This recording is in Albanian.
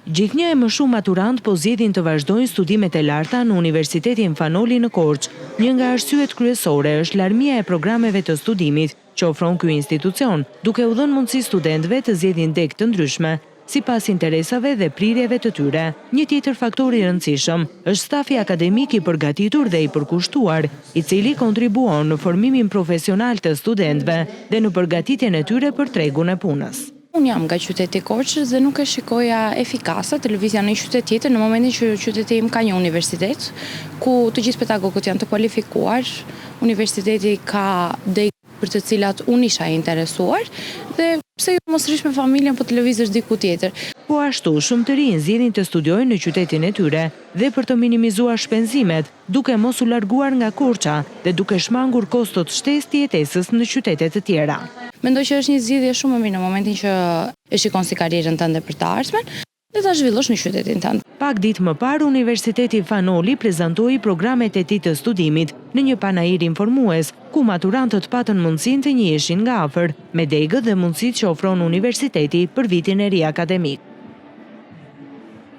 Gjithnjë e më shumë maturant po zgjedhin të vazhdojnë studimet e larta në Universitetin Fanoli në Korçë. Një nga arsyet kryesore është larmia e programeve të studimit që ofron ky institucion, duke u dhënë mundësi studentëve të zgjedhin deg të ndryshme, sipas interesave dhe prirjeve të tyre. Një tjetër faktor i rëndësishëm është stafi akademik i përgatitur dhe i përkushtuar, i cili kontribuon në formimin profesional të studentëve dhe në përgatitjen e tyre për tregun e punës. Unë jam nga qyteti Korçës dhe nuk e shikoja efikase të lëvizja në një qytet tjetër në momentin që qyteti im ka një universitet, ku të gjithë pedagogët janë të kualifikuar, universiteti ka deg për të cilat unë isha interesuar, dhe pse jo mos rish me familjen po të lëvizësh diku tjetër. Po ashtu, shumë të rinj zgjedhin të studiojnë në qytetin e tyre dhe për të minimizuar shpenzimet, duke mos u larguar nga Korça dhe duke shmangur kostot shtesë të jetesës në qytete të tjera. Mendoj që është një zgjidhje shumë e mirë në momentin që e shikon si karrierën tënde për të ardhmen dhe ta zhvillosh në qytetin tënd. Pak ditë më parë, Universiteti Fanoli prezantoi programet e tij të studimit në një panair informues, ku maturantët patën mundësinë të njihishin nga afër me degët dhe mundësitë që ofron universiteti për vitin e ri akademik.